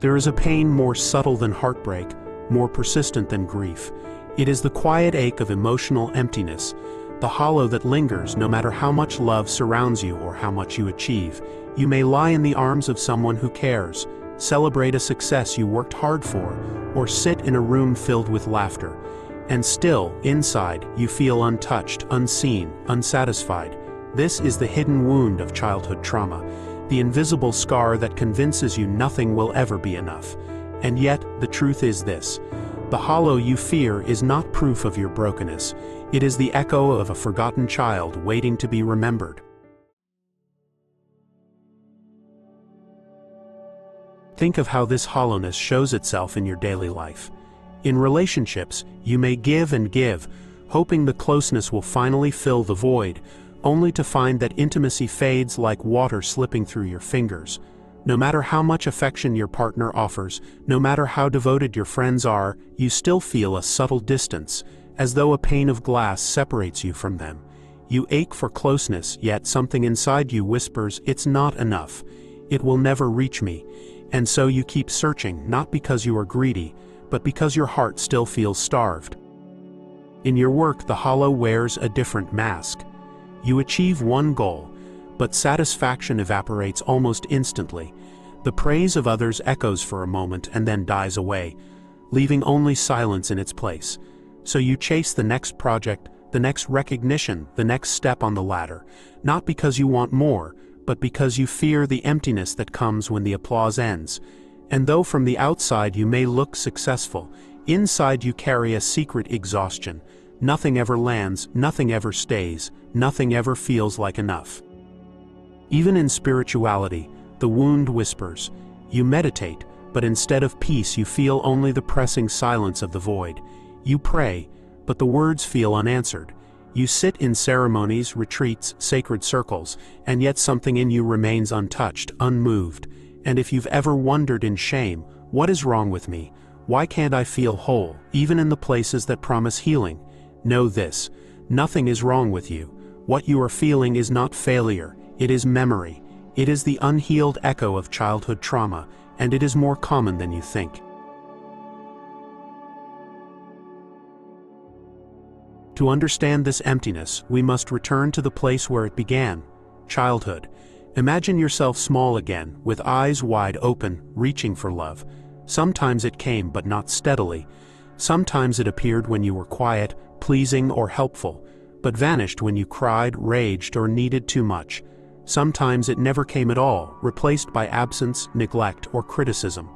There is a pain more subtle than heartbreak, more persistent than grief. It is the quiet ache of emotional emptiness, the hollow that lingers no matter how much love surrounds you or how much you achieve. You may lie in the arms of someone who cares, celebrate a success you worked hard for, or sit in a room filled with laughter. And still, inside, you feel untouched, unseen, unsatisfied. This is the hidden wound of childhood trauma, the invisible scar that convinces you nothing will ever be enough. And yet, the truth is this: the hollow you fear is not proof of your brokenness. It is the echo of a forgotten child waiting to be remembered. Think of how this hollowness shows itself in your daily life. In relationships, you may give and give, hoping the closeness will finally fill the void, only to find that intimacy fades like water slipping through your fingers. No matter how much affection your partner offers, no matter how devoted your friends are, you still feel a subtle distance, as though a pane of glass separates you from them. You ache for closeness, yet something inside you whispers, "It's not enough. It will never reach me." And so you keep searching, not because you are greedy, but because your heart still feels starved. In your work, the hollow wears a different mask. You achieve one goal, but satisfaction evaporates almost instantly. The praise of others echoes for a moment and then dies away, leaving only silence in its place. So you chase the next project, the next recognition, the next step on the ladder, not because you want more, but because you fear the emptiness that comes when the applause ends. And though from the outside you may look successful, inside you carry a secret exhaustion. Nothing ever lands, nothing ever stays, nothing ever feels like enough. Even in spirituality, the wound whispers. You meditate, but instead of peace you feel only the pressing silence of the void. You pray, but the words feel unanswered. You sit in ceremonies, retreats, sacred circles, and yet something in you remains untouched, unmoved. And if you've ever wondered in shame, what is wrong with me? Why can't I feel whole, even in the places that promise healing? Know this: nothing is wrong with you. What you are feeling is not failure, it is memory. It is the unhealed echo of childhood trauma, and it is more common than you think. To understand this emptiness, we must return to the place where it began: childhood. Imagine yourself small again, with eyes wide open, reaching for love. Sometimes it came, but not steadily. Sometimes it appeared when you were quiet, pleasing, or helpful, but vanished when you cried, raged, or needed too much. Sometimes it never came at all, replaced by absence, neglect, or criticism.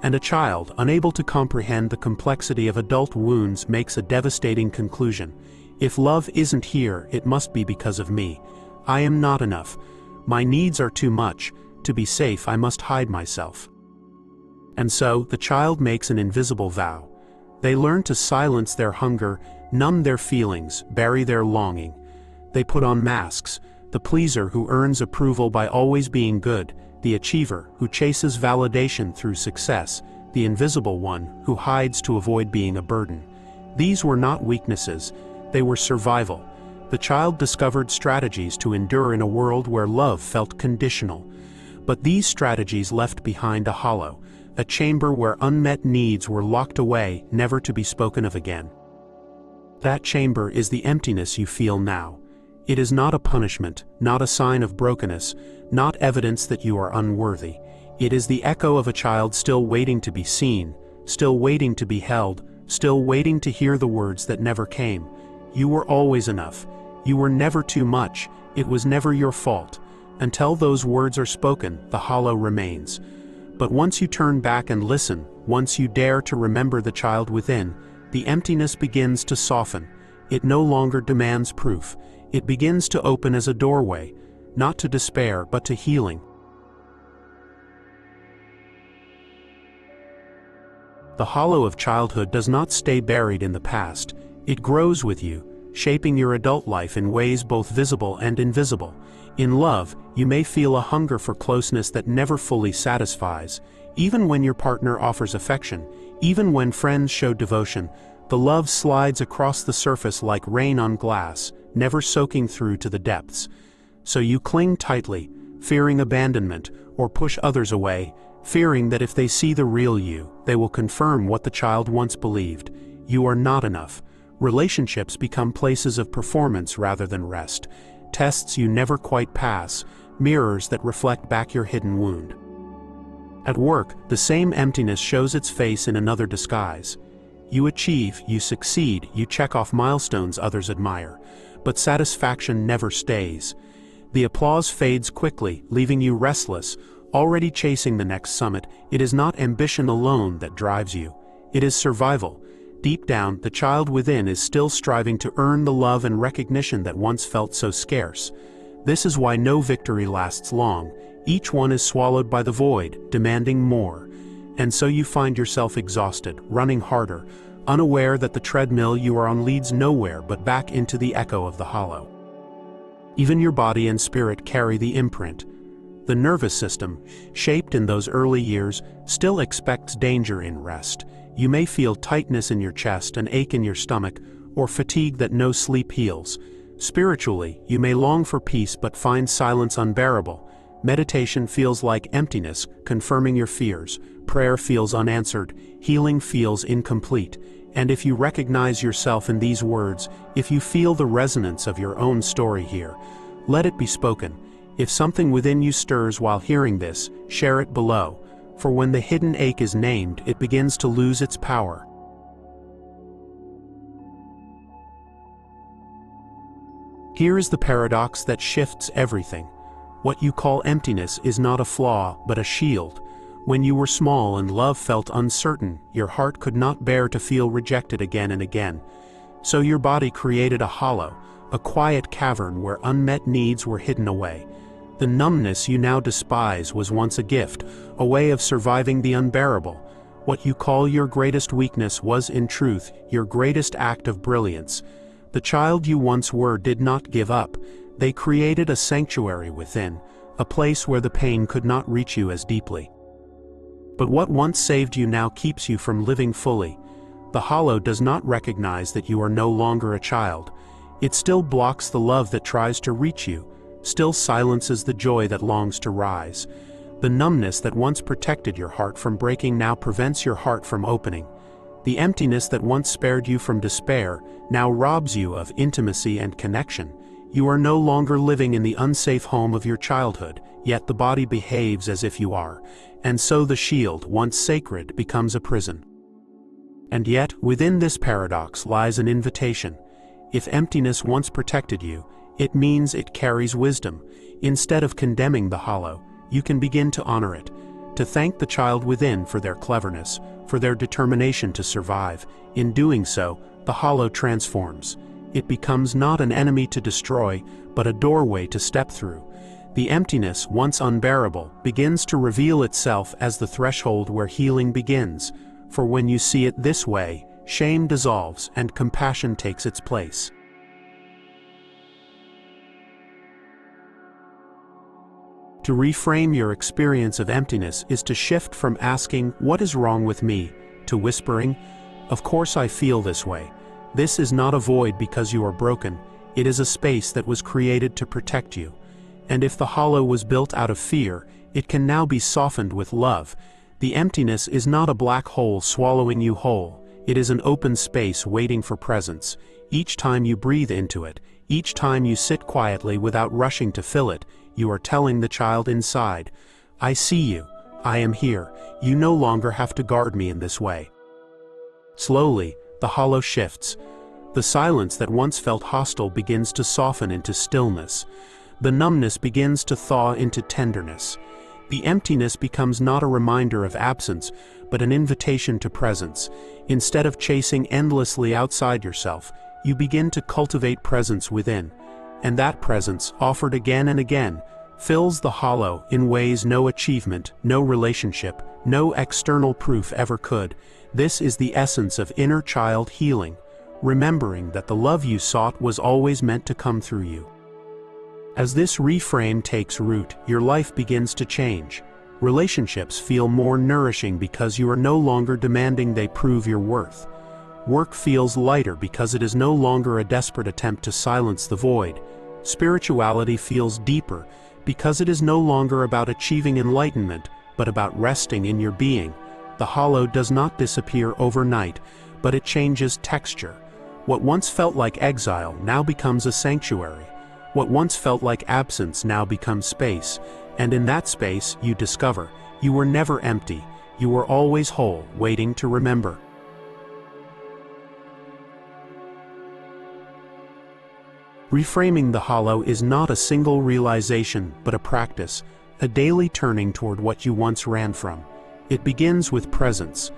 And a child, unable to comprehend the complexity of adult wounds, makes a devastating conclusion: if love isn't here, it must be because of me. I am not enough. My needs are too much. To be safe, I must hide myself. And so, the child makes an invisible vow. They learn to silence their hunger, numb their feelings, bury their longing. They put on masks: the pleaser who earns approval by always being good, the achiever who chases validation through success, the invisible one who hides to avoid being a burden. These were not weaknesses, they were survival. The child discovered strategies to endure in a world where love felt conditional. But these strategies left behind a hollow, a chamber where unmet needs were locked away, never to be spoken of again. That chamber is the emptiness you feel now. It is not a punishment, not a sign of brokenness, not evidence that you are unworthy. It is the echo of a child still waiting to be seen, still waiting to be held, still waiting to hear the words that never came. You were always enough. You were never too much. It was never your fault. Until those words are spoken, the hollow remains. But once you turn back and listen, once you dare to remember the child within, the emptiness begins to soften. It no longer demands proof. It begins to open as a doorway, not to despair, but to healing. The hollow of childhood does not stay buried in the past. It grows with you, shaping your adult life in ways both visible and invisible. In love, you may feel a hunger for closeness that never fully satisfies. Even when your partner offers affection, even when friends show devotion, the love slides across the surface like rain on glass, never soaking through to the depths. So you cling tightly, fearing abandonment, or push others away, fearing that if they see the real you, they will confirm what the child once believed: you are not enough. Relationships become places of performance rather than rest, tests you never quite pass, mirrors that reflect back your hidden wound. At work, the same emptiness shows its face in another disguise. You achieve, you succeed, you check off milestones others admire, but satisfaction never stays. The applause fades quickly, leaving you restless, already chasing the next summit. It is not ambition alone that drives you. It is survival. Deep down, the child within is still striving to earn the love and recognition that once felt so scarce. This is why no victory lasts long. Each one is swallowed by the void, demanding more. And so you find yourself exhausted, running harder, unaware that the treadmill you are on leads nowhere but back into the echo of the hollow. Even your body and spirit carry the imprint. The nervous system, shaped in those early years, still expects danger in rest. You may feel tightness in your chest, an ache in your stomach, or fatigue that no sleep heals. Spiritually, you may long for peace but find silence unbearable. Meditation feels like emptiness, confirming your fears. Prayer feels unanswered. Healing feels incomplete. And if you recognize yourself in these words, if you feel the resonance of your own story here, let it be spoken. If something within you stirs while hearing this, share it below. For when the hidden ache is named, it begins to lose its power. Here is the paradox that shifts everything. What you call emptiness is not a flaw, but a shield. When you were small and love felt uncertain, your heart could not bear to feel rejected again and again. So your body created a hollow, a quiet cavern where unmet needs were hidden away. The numbness you now despise was once a gift, a way of surviving the unbearable. What you call your greatest weakness was in truth your greatest act of brilliance. The child you once were did not give up. They created a sanctuary within, a place where the pain could not reach you as deeply. But what once saved you now keeps you from living fully. The hollow does not recognize that you are no longer a child. It still blocks the love that tries to reach you, still silences the joy that longs to rise. The numbness that once protected your heart from breaking now prevents your heart from opening. The emptiness that once spared you from despair now robs you of intimacy and connection. You are no longer living in the unsafe home of your childhood, yet the body behaves as if you are, and so the shield, once sacred, becomes a prison. And yet, within this paradox lies an invitation. If emptiness once protected you, it means it carries wisdom. Instead of condemning the hollow, you can begin to honor it, to thank the child within for their cleverness, for their determination to survive. In doing so, the hollow transforms. It becomes not an enemy to destroy, but a doorway to step through. The emptiness, once unbearable, begins to reveal itself as the threshold where healing begins. For when you see it this way, shame dissolves and compassion takes its place. To reframe your experience of emptiness is to shift from asking, "What is wrong with me?" to whispering, "Of course I feel this way." This is not a void because you are broken. It is a space that was created to protect you. And if the hollow was built out of fear, it can now be softened with love. The emptiness is not a black hole swallowing you whole. It is an open space waiting for presence. Each time you breathe into it, each time you sit quietly without rushing to fill it, you are telling the child inside, "I see you. I am here. You no longer have to guard me in this way." Slowly, the hollow shifts. The silence that once felt hostile begins to soften into stillness. The numbness begins to thaw into tenderness. The emptiness becomes not a reminder of absence, but an invitation to presence. Instead of chasing endlessly outside yourself, you begin to cultivate presence within. And that presence, offered again and again, fills the hollow in ways no achievement, no relationship, no external proof ever could. This is the essence of inner child healing, remembering that the love you sought was always meant to come through you. As this reframe takes root, your life begins to change. Relationships feel more nourishing because you are no longer demanding they prove your worth. Work feels lighter because it is no longer a desperate attempt to silence the void. Spirituality feels deeper because it is no longer about achieving enlightenment, but about resting in your being. The hollow does not disappear overnight, but it changes texture. What once felt like exile now becomes a sanctuary. What once felt like absence now becomes space, and in that space you discover you were never empty, you were always whole, waiting to remember. Reframing the hollow is not a single realization, but a practice, a daily turning toward what you once ran from. It begins with presence,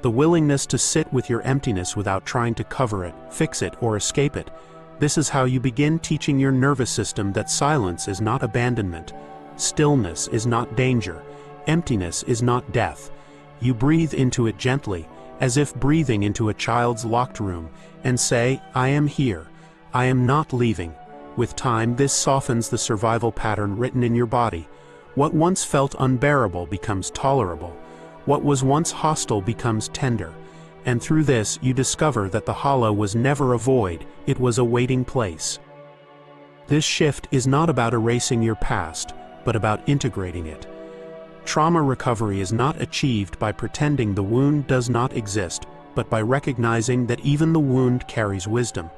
the willingness to sit with your emptiness without trying to cover it, fix it, or escape it. This is how you begin teaching your nervous system that silence is not abandonment, stillness is not danger, emptiness is not death. You breathe into it gently, as if breathing into a child's locked room, and say, "I am here. I am not leaving." With time, this softens the survival pattern written in your body. What once felt unbearable becomes tolerable. What was once hostile becomes tender. And through this, you discover that the hollow was never a void, it was a waiting place. This shift is not about erasing your past, but about integrating it. Trauma recovery is not achieved by pretending the wound does not exist, but by recognizing that even the wound carries wisdom.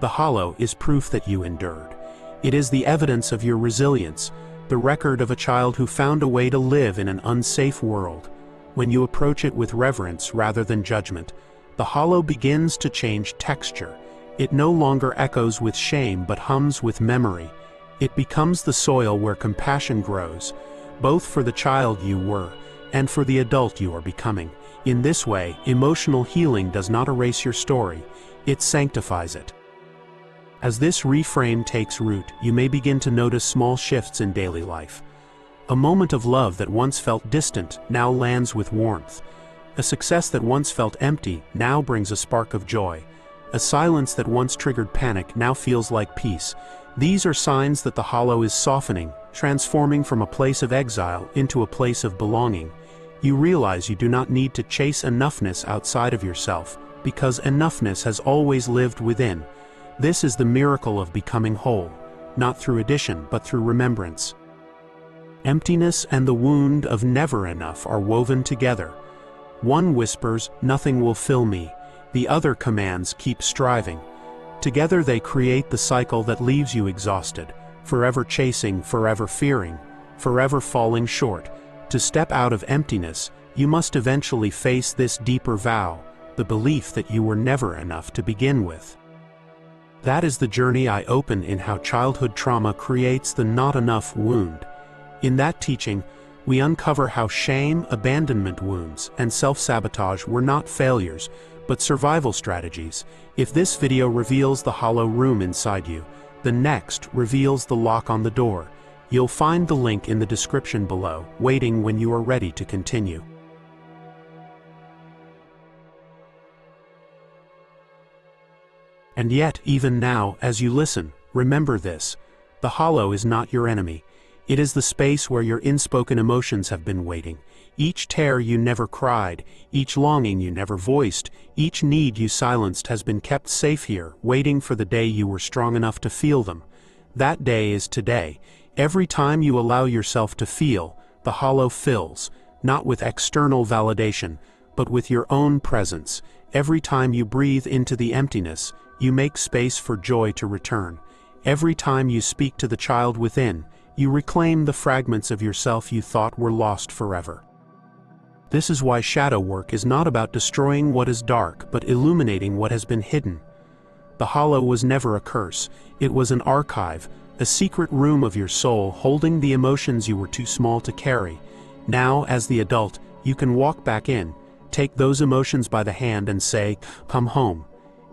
The hollow is proof that you endured. It is the evidence of your resilience, the record of a child who found a way to live in an unsafe world. When you approach it with reverence rather than judgment, the hollow begins to change texture. It no longer echoes with shame but hums with memory. It becomes the soil where compassion grows, both for the child you were and for the adult you are becoming. In this way, emotional healing does not erase your story, it sanctifies it. As this reframe takes root, you may begin to notice small shifts in daily life. A moment of love that once felt distant now lands with warmth. A success that once felt empty now brings a spark of joy. A silence that once triggered panic now feels like peace. These are signs that the hollow is softening, transforming from a place of exile into a place of belonging. You realize you do not need to chase enoughness outside of yourself, because enoughness has always lived within. This is the miracle of becoming whole, not through addition but through remembrance. Emptiness and the wound of never enough are woven together. One whispers, "Nothing will fill me." The other commands, "Keep striving." Together they create the cycle that leaves you exhausted, forever chasing, forever fearing, forever falling short. To step out of emptiness, you must eventually face this deeper vow, the belief that you were never enough to begin with. That is the journey I open in How Childhood Trauma Creates the Not Enough Wound. In that teaching, we uncover how shame, abandonment wounds, and self-sabotage were not failures, but survival strategies. If this video reveals the hollow room inside you, the next reveals the lock on the door. You'll find the link in the description below, waiting when you are ready to continue. And yet, even now, as you listen, remember this: the hollow is not your enemy. It is the space where your unspoken emotions have been waiting. Each tear you never cried, each longing you never voiced, each need you silenced has been kept safe here, waiting for the day you were strong enough to feel them. That day is today. Every time you allow yourself to feel, the hollow fills, not with external validation, but with your own presence. Every time you breathe into the emptiness, you make space for joy to return. Every time you speak to the child within, you reclaim the fragments of yourself you thought were lost forever. This is why shadow work is not about destroying what is dark, but illuminating what has been hidden. The hollow was never a curse. It was an archive, a secret room of your soul holding the emotions you were too small to carry. Now, as the adult, you can walk back in, take those emotions by the hand and say, "Come home.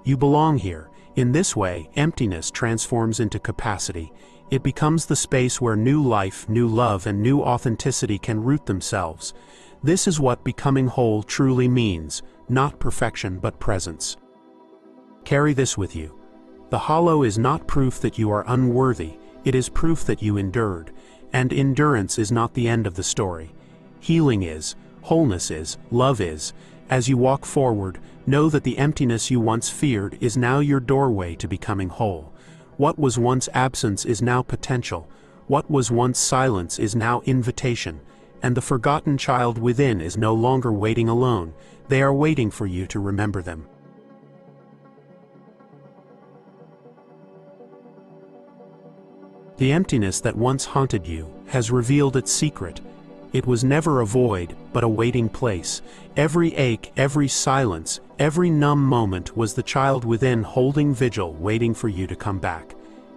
You belong here." In this way, emptiness transforms into capacity. It becomes the space where new life, new love, and new authenticity can root themselves. This is what becoming whole truly means, not perfection but presence. Carry this with you. The hollow is not proof that you are unworthy, it is proof that you endured. And endurance is not the end of the story. Healing is, wholeness is, love is. As you walk forward, know that the emptiness you once feared is now your doorway to becoming whole. What was once absence is now potential. What was once silence is now invitation. and the forgotten child within is no longer waiting alone. They are waiting for you to remember them. The emptiness that once haunted you has revealed its secret. It was never a void, but a waiting place. Every ache, every silence, every numb moment was the child within holding vigil, waiting for you to come back.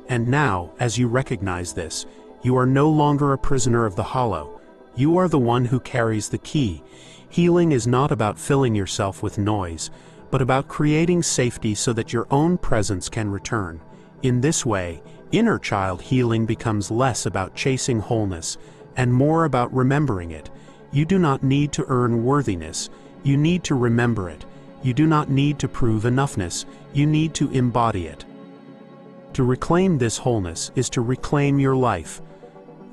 And now, as you recognize this, you are no longer a prisoner of the hollow. You are the one who carries the key. Healing is not about filling yourself with noise, but about creating safety so that your own presence can return. In this way, inner child healing becomes less about chasing wholeness and more about remembering it. You do not need to earn worthiness. You need to remember it. You do not need to prove enoughness. You need to embody it. To reclaim this wholeness is to reclaim your life.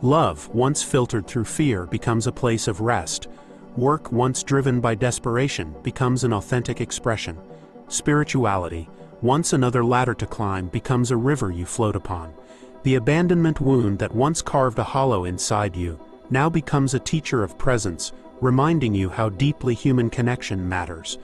Love, once filtered through fear, becomes a place of rest. Work, once driven by desperation, becomes an authentic expression. Spirituality, once another ladder to climb, becomes a river you float upon. The abandonment wound that once carved a hollow inside you now becomes a teacher of presence, reminding you how deeply human connection matters.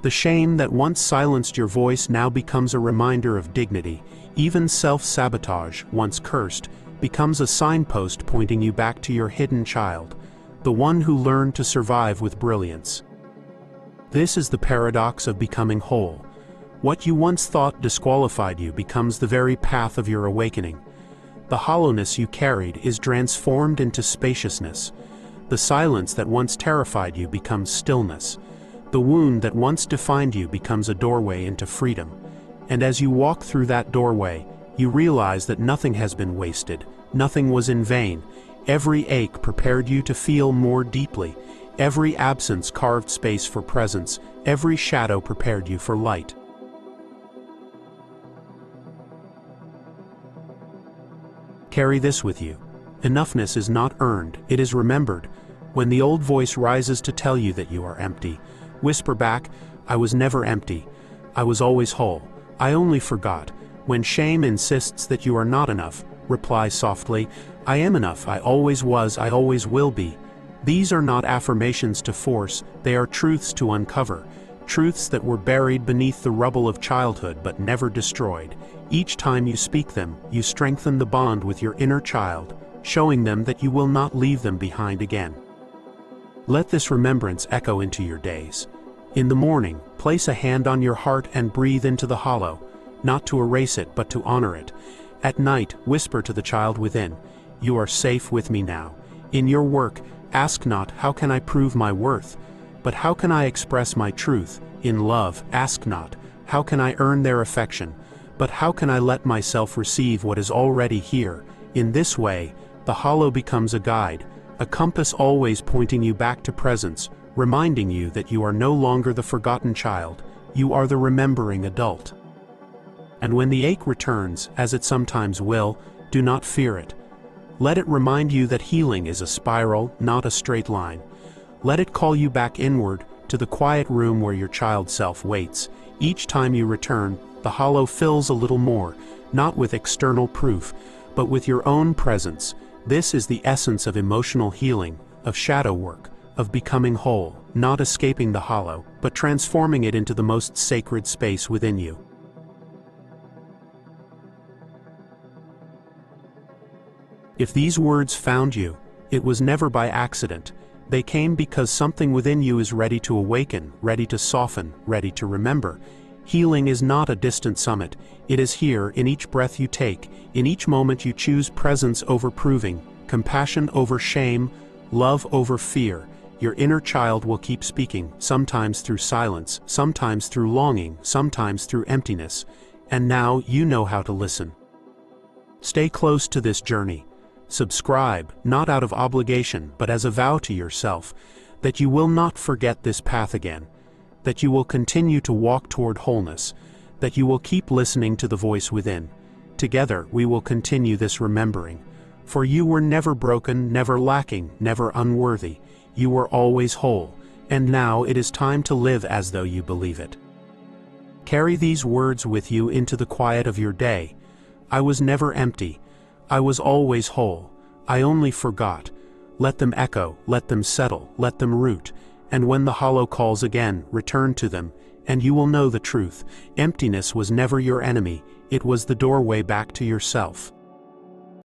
The shame that once silenced your voice now becomes a reminder of dignity. Even self-sabotage, once cursed, becomes a signpost pointing you back to your hidden child, the one who learned to survive with brilliance. This is the paradox of becoming whole. What you once thought disqualified you becomes the very path of your awakening. The hollowness you carried is transformed into spaciousness. The silence that once terrified you becomes stillness. The wound that once defined you becomes a doorway into freedom. And as you walk through that doorway, you realize that nothing has been wasted, nothing was in vain. Every ache prepared you to feel more deeply. Every absence carved space for presence. Every shadow prepared you for light. Carry this with you. Enoughness is not earned, it is remembered. When the old voice rises to tell you that you are empty, whisper back, "I was never empty. I was always whole. I only forgot." When shame insists that you are not enough, reply softly, "I am enough. I always was. I always will be." These are not affirmations to force, they are truths to uncover. Truths that were buried beneath the rubble of childhood but never destroyed. Each time you speak them, you strengthen the bond with your inner child, showing them that you will not leave them behind again. Let this remembrance echo into your days. In the morning, place a hand on your heart and breathe into the hollow, not to erase it but to honor it. At night, whisper to the child within, "You are safe with me now." In your work, ask not, "How can I prove my worth?" but "How can I express my truth?" In love, ask not, "How can I earn their affection?" but "How can I let myself receive what is already here?" In this way, the hollow becomes a guide, a compass always pointing you back to presence, reminding you that you are no longer the forgotten child, you are the remembering adult. And when the ache returns, as it sometimes will, do not fear it. Let it remind you that healing is a spiral, not a straight line. Let it call you back inward, to the quiet room where your child self waits. Each time you return, the hollow fills a little more, not with external proof, but with your own presence. This is the essence of emotional healing, of shadow work, of becoming whole, not escaping the hollow, but transforming it into the most sacred space within you. If these words found you, it was never by accident. They came because something within you is ready to awaken, ready to soften, ready to remember. Healing is not a distant summit. It is here, in each breath you take, in each moment you choose presence over proving, compassion over shame, love over fear. Your inner child will keep speaking, sometimes through silence, sometimes through longing, sometimes through emptiness. And now you know how to listen. Stay close to this journey. Subscribe, not out of obligation, but as a vow to yourself, that you will not forget this path again, that you will continue to walk toward wholeness, that you will keep listening to the voice within. Together we will continue this remembering, for you were never broken, never lacking, never unworthy. You were always whole, and now it is time to live as though you believe it. Carry these words with you into the quiet of your day. I was never empty. I was always whole. I only forgot. Let them echo, let them settle, let them root. And when the hollow calls again, return to them, and you will know the truth. Emptiness was never your enemy, it was the doorway back to yourself.